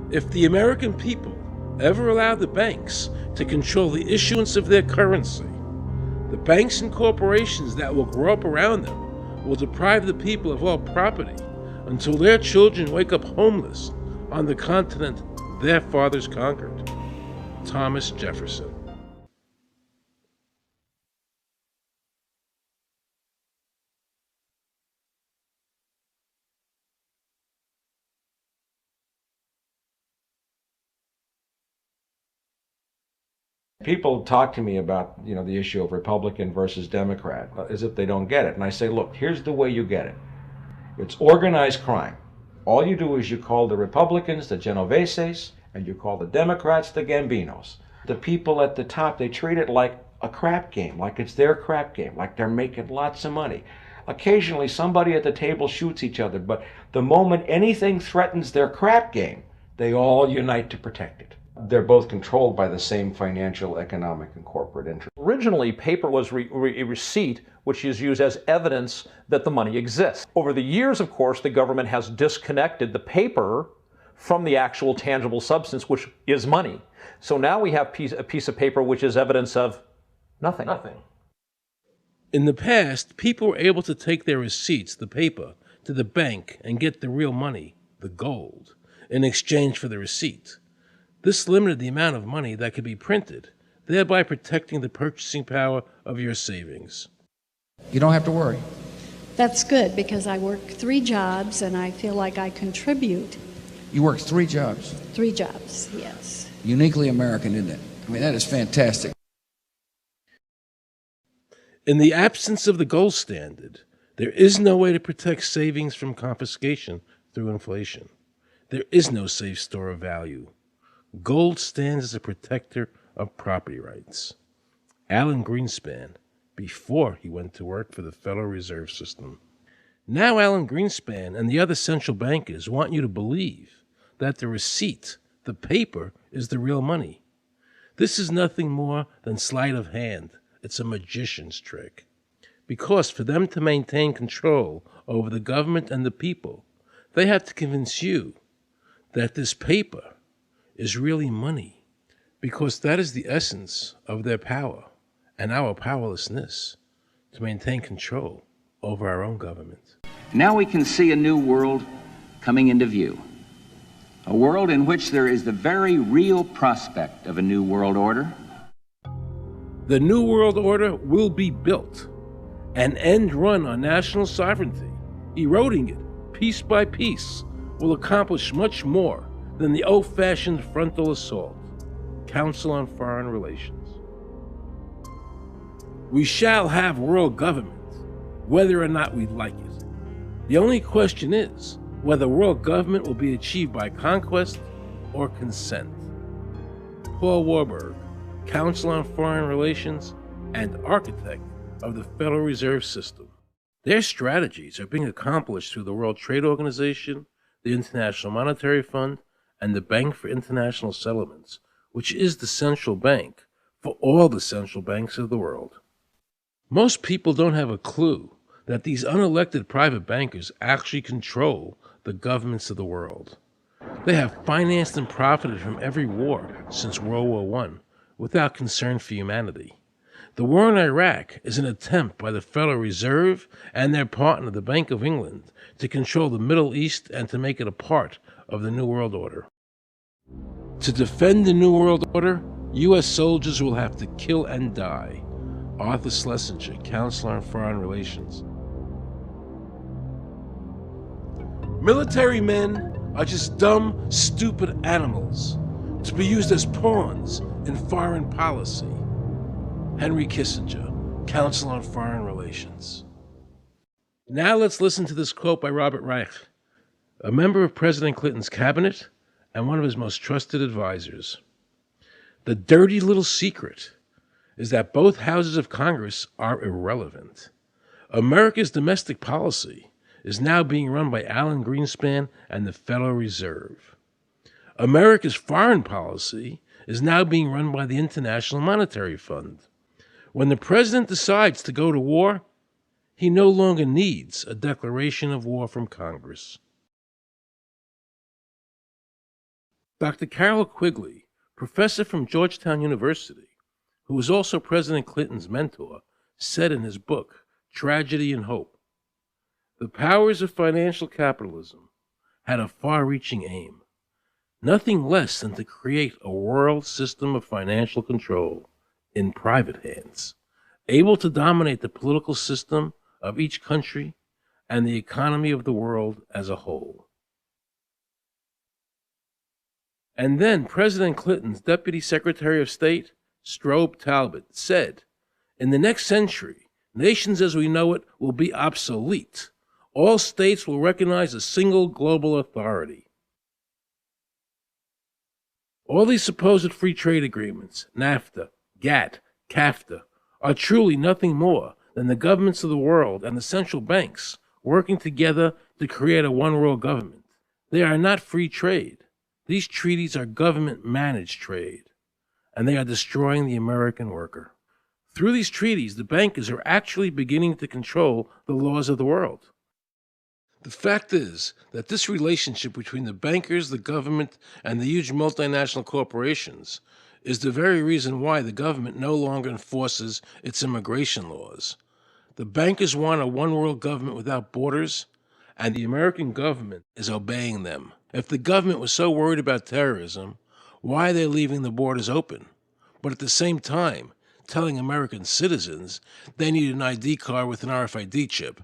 If the American people ever allow the banks to control the issuance of their currency, the banks and corporations that will grow up around them will deprive the people of all property until their children wake up homeless on the continent their fathers conquered. Thomas Jefferson. People talk to me about, the issue of Republican versus Democrat, as if they don't get it. And I say, look, here's the way you get it. It's organized crime. All you do is you call the Republicans the Genoveses, and you call the Democrats the Gambinos. The people at the top, they treat it like a crap game, like it's their crap game, like they're making lots of money. Occasionally, somebody at the table shoots each other, but the moment anything threatens their crap game, they all unite to protect it. They're both controlled by the same financial, economic, and corporate interests. Originally, paper was a receipt which is used as evidence that the money exists. Over the years, of course, the government has disconnected the paper from the actual tangible substance, which is money. So now we have a piece of paper which is evidence of nothing. In the past, people were able to take their receipts, the paper, to the bank and get the real money, the gold, in exchange for the receipt. This limited the amount of money that could be printed, thereby protecting the purchasing power of your savings. You don't have to worry. That's good because I work 3 jobs and I feel like I contribute. You work 3 jobs. 3 jobs, yes. Uniquely American, isn't it? I mean, that is fantastic. In the absence of the gold standard, there is no way to protect savings from confiscation through inflation. There is no safe store of value. Gold stands as a protector of property rights. Alan Greenspan, before he went to work for the Federal Reserve System. Now Alan Greenspan and the other central bankers want you to believe that the receipt, the paper, is the real money. This is nothing more than sleight of hand. It's a magician's trick. Because for them to maintain control over the government and the people, they have to convince you that this paper is really money, because that is the essence of their power and our powerlessness to maintain control over our own government. Now we can see a new world coming into view. A world in which there is the very real prospect of a new world order. The New World Order will be built, an end run on national sovereignty, eroding it piece by piece, will accomplish much more than the old-fashioned frontal assault. Council on Foreign Relations. We shall have world government, whether or not we like it. The only question is whether world government will be achieved by conquest or consent. Paul Warburg, Council on Foreign Relations and architect of the Federal Reserve System. Their strategies are being accomplished through the World Trade Organization, the International Monetary Fund, and the Bank for International Settlements, which is the central bank for all the central banks of the world. Most people don't have a clue that these unelected private bankers actually control the governments of the world. They have financed and profited from every war since World War I without concern for humanity. The war in Iraq is an attempt by the Federal Reserve and their partner, the Bank of England, to control the Middle East and to make it a part of the New World Order. To defend the New World Order, U.S. soldiers will have to kill and die. Arthur Schlesinger, Counselor on Foreign Relations. Military men are just dumb, stupid animals to be used as pawns in foreign policy. Henry Kissinger, Council on Foreign Relations. Now let's listen to this quote by Robert Reich, a member of President Clinton's cabinet and one of his most trusted advisors. The dirty little secret is that both houses of Congress are irrelevant. America's domestic policy is now being run by Alan Greenspan and the Federal Reserve. America's foreign policy is now being run by the International Monetary Fund. When the president decides to go to war, he no longer needs a declaration of war from Congress. Dr. Carroll Quigley, professor from Georgetown University, who was also President Clinton's mentor, said in his book, Tragedy and Hope, the powers of financial capitalism had a far-reaching aim, nothing less than to create a world system of financial control in private hands, able to dominate the political system of each country and the economy of the world as a whole. And then President Clinton's Deputy Secretary of State, Strobe Talbot, said, in the next century, nations as we know it will be obsolete. All states will recognize a single global authority. All these supposed free trade agreements, NAFTA, GATT, CAFTA, are truly nothing more than the governments of the world and the central banks working together to create a one-world government. They are not free trade. These treaties are government-managed trade, and they are destroying the American worker. Through these treaties, the bankers are actually beginning to control the laws of the world. The fact is that this relationship between the bankers, the government, and the huge multinational corporations is the very reason why the government no longer enforces its immigration laws. The bankers want a one-world government without borders, and the American government is obeying them. If the government was so worried about terrorism, why are they leaving the borders open? But at the same time, telling American citizens they need an ID card with an RFID chip.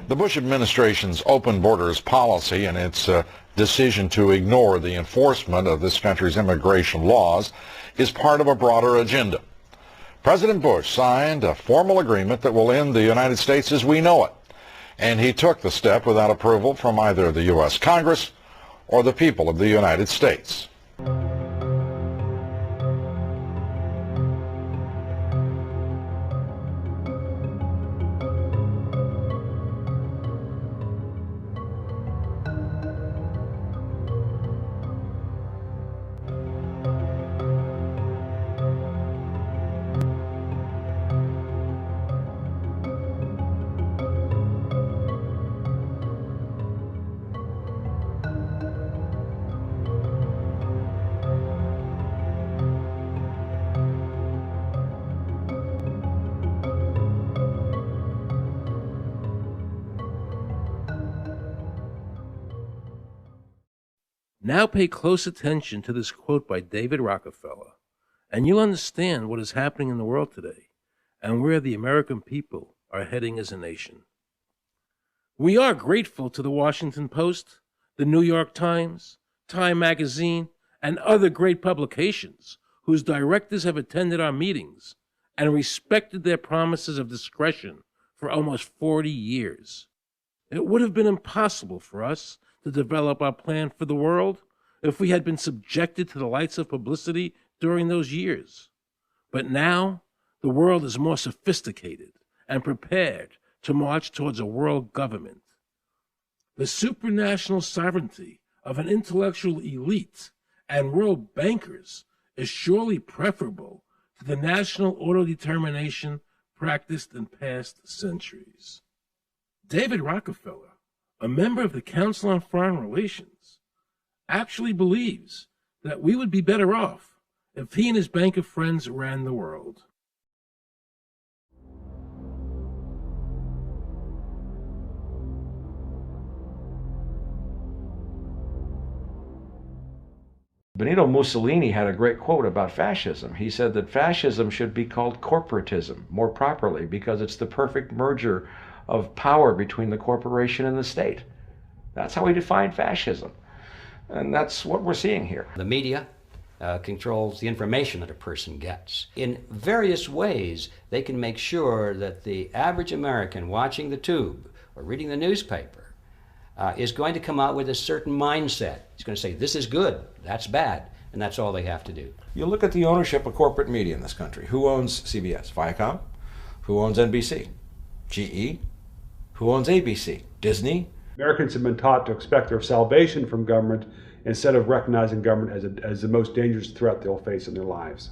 The Bush administration's open borders policy and its decision to ignore the enforcement of this country's immigration laws is part of a broader agenda. President Bush signed a formal agreement that will end the United States as we know it, and he took the step without approval from either the U.S. Congress or the people of the United States. Now pay close attention to this quote by David Rockefeller, and you'll understand what is happening in the world today and where the American people are heading as a nation. We are grateful to the Washington Post, the New York Times, Time Magazine, and other great publications whose directors have attended our meetings and respected their promises of discretion for almost 40 years. It would have been impossible for us to develop our plan for the world if we had been subjected to the lights of publicity during those years. But now, the world is more sophisticated and prepared to march towards a world government. The supranational sovereignty of an intellectual elite and world bankers is surely preferable to the national autodetermination practiced in past centuries. David Rockefeller, a member of the Council on Foreign Relations, actually believes that we would be better off if he and his bank of friends ran the world. Benito Mussolini had a great quote about fascism. He said that fascism should be called corporatism more properly because it's the perfect merger of power between the corporation and the state. That's how he defined fascism. And that's what we're seeing here. The media controls the information that a person gets. In various ways, they can make sure that the average American watching the tube or reading the newspaper is going to come out with a certain mindset. He's going to say, this is good, that's bad, and that's all they have to do. You look at the ownership of corporate media in this country. Who owns CBS? Viacom? Who owns NBC? GE? Who owns ABC? Disney? Americans have been taught to expect their salvation from government instead of recognizing government as the most dangerous threat they'll face in their lives.